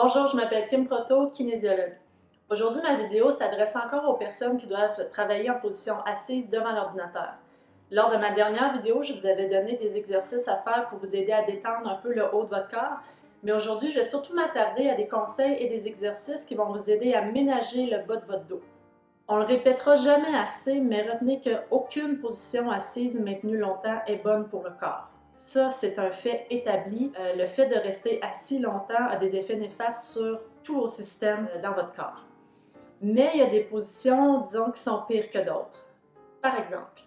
Bonjour, je m'appelle Kim Proto, kinésiologue. Aujourd'hui, ma vidéo s'adresse encore aux personnes qui doivent travailler en position assise devant l'ordinateur. Lors de ma dernière vidéo, je vous avais donné des exercices à faire pour vous aider à détendre un peu le haut de votre corps, mais aujourd'hui, je vais surtout m'attarder à des conseils et des exercices qui vont vous aider à ménager le bas de votre dos. On le répétera jamais assez, mais retenez qu'aucune position assise maintenue longtemps est bonne pour le corps. Ça, c'est un fait établi. Le fait de rester assis longtemps a des effets néfastes sur tous vos systèmes dans votre corps. Mais il y a des positions, disons, qui sont pires que d'autres. Par exemple,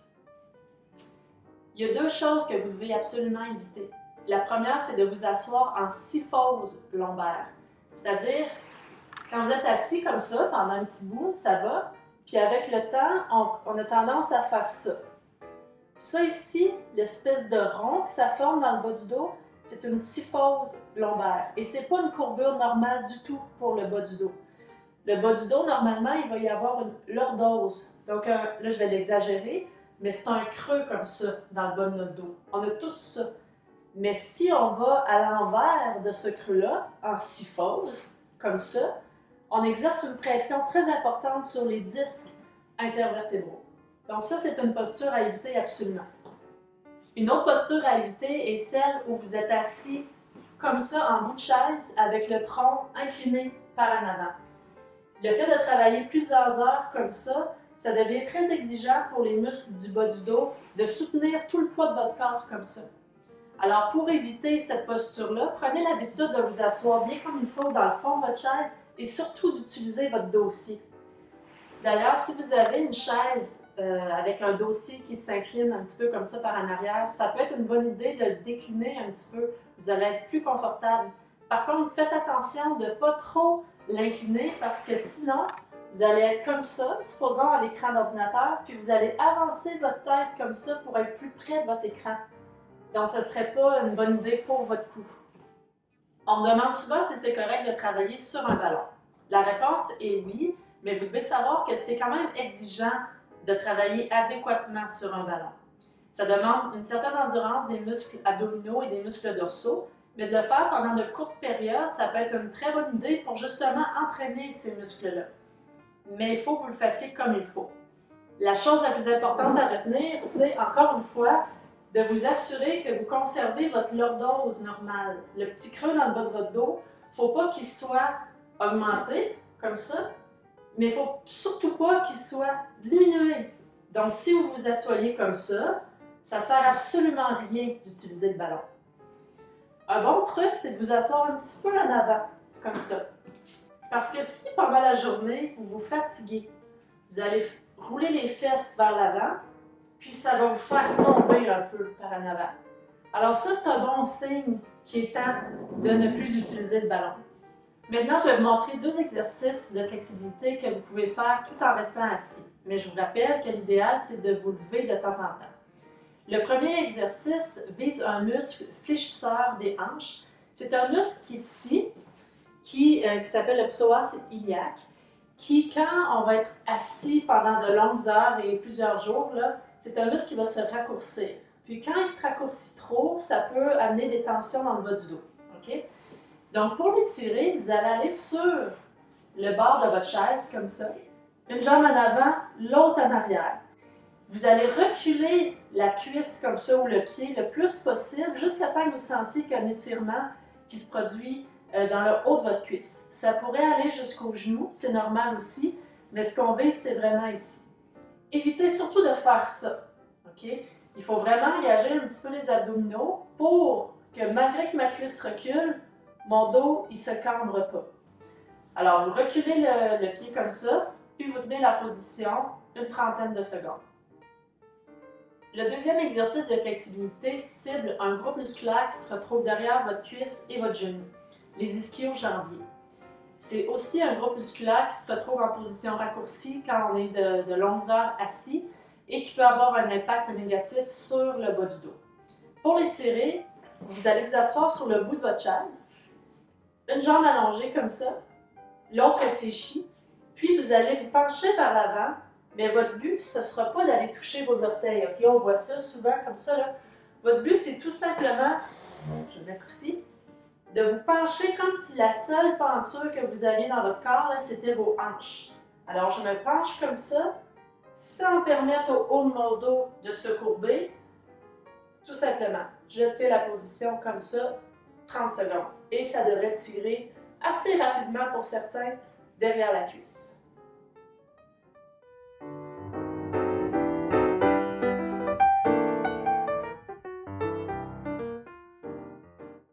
il y a deux choses que vous devez absolument éviter. La première, c'est de vous asseoir en syphose lombaire. C'est-à-dire, quand vous êtes assis comme ça pendant un petit bout, ça va. Puis avec le temps, on a tendance à faire ça. Ça ici, l'espèce de rond que ça forme dans le bas du dos, c'est une syphose lombaire. Et c'est pas une courbure normale du tout pour le bas du dos. Le bas du dos, normalement, il va y avoir une lordose. Donc là, je vais l'exagérer, mais c'est un creux comme ça dans le bas de notre dos. On a tous ça. Mais si on va à l'envers de ce creux-là, en syphose, comme ça, on exerce une pression très importante sur les disques intervertébraux. Donc ça, c'est une posture à éviter absolument. Une autre posture à éviter est celle où vous êtes assis comme ça en bout de chaise avec le tronc incliné par en avant. Le fait de travailler plusieurs heures comme ça devient très exigeant pour les muscles du bas du dos de soutenir tout le poids de votre corps comme ça. Alors pour éviter cette posture-là, prenez l'habitude de vous asseoir bien comme il faut dans le fond de votre chaise et surtout d'utiliser votre dossier. D'ailleurs, si vous avez une chaise avec un dossier qui s'incline un petit peu comme ça par en arrière, ça peut être une bonne idée de le décliner un petit peu. Vous allez être plus confortable. Par contre, faites attention de ne pas trop l'incliner parce que sinon, vous allez être comme ça, supposons à l'écran d'ordinateur, puis vous allez avancer votre tête comme ça pour être plus près de votre écran. Donc, ce ne serait pas une bonne idée pour votre cou. On me demande souvent si c'est correct de travailler sur un ballon. La réponse est oui, mais vous devez savoir que c'est quand même exigeant de travailler adéquatement sur un ballon. Ça demande une certaine endurance des muscles abdominaux et des muscles dorsaux, mais de le faire pendant de courtes périodes, ça peut être une très bonne idée pour justement entraîner ces muscles-là. Mais il faut que vous le fassiez comme il faut. La chose la plus importante à retenir, c'est encore une fois de vous assurer que vous conservez votre lordose normale. Le petit creux dans le bas de votre dos, il ne faut pas qu'il soit augmenté comme ça, mais il ne faut surtout pas qu'il soit diminué. Donc, si vous vous asseyez comme ça ne sert absolument à rien d'utiliser le ballon. Un bon truc, c'est de vous asseoir un petit peu en avant, comme ça. Parce que si pendant la journée, vous vous fatiguez, vous allez rouler les fesses vers l'avant, puis ça va vous faire tomber un peu par en avant. Alors ça, c'est un bon signe qui est temps de ne plus utiliser le ballon. Maintenant, je vais vous montrer deux exercices de flexibilité que vous pouvez faire tout en restant assis. Mais je vous rappelle que l'idéal, c'est de vous lever de temps en temps. Le premier exercice vise un muscle fléchisseur des hanches. C'est un muscle qui est ici, qui s'appelle le psoas iliaque, qui, quand on va être assis pendant de longues heures et plusieurs jours, c'est un muscle qui va se raccourcir. Puis quand il se raccourcit trop, ça peut amener des tensions dans le bas du dos. Okay? Donc pour l'étirer, vous allez aller sur le bord de votre chaise, comme ça. Une jambe en avant, l'autre en arrière. Vous allez reculer la cuisse comme ça ou le pied le plus possible jusqu'à temps que vous sentiez qu'il y a un étirement qui se produit dans le haut de votre cuisse. Ça pourrait aller jusqu'au genou, c'est normal aussi, mais ce qu'on vise, c'est vraiment ici. Évitez surtout de faire ça. Okay? Il faut vraiment engager un petit peu les abdominaux pour que malgré que ma cuisse recule, mon dos ne se cambre pas. Alors, vous reculez le pied comme ça, puis vous tenez la position une trentaine de secondes. Le deuxième exercice de flexibilité cible un groupe musculaire qui se retrouve derrière votre cuisse et votre genou, les ischio-jambiers. C'est aussi un groupe musculaire qui se retrouve en position raccourcie quand on est de longues heures assis et qui peut avoir un impact négatif sur le bas du dos. Pour l'étirer, vous allez vous asseoir sur le bout de votre chaise, une jambe allongée comme ça, l'autre réfléchie, puis vous allez vous pencher vers l'avant, mais votre but, ce ne sera pas d'aller toucher vos orteils. Okay? On voit ça souvent comme ça. Là. Votre but, c'est tout simplement, je vais le mettre ici, de vous pencher comme si la seule penture que vous aviez dans votre corps, c'était vos hanches. Alors, je me penche comme ça, sans permettre au haut de mon dos de se courber. Tout simplement, je tiens la position comme ça, 30 secondes. Et ça devrait tirer assez rapidement pour certains derrière la cuisse.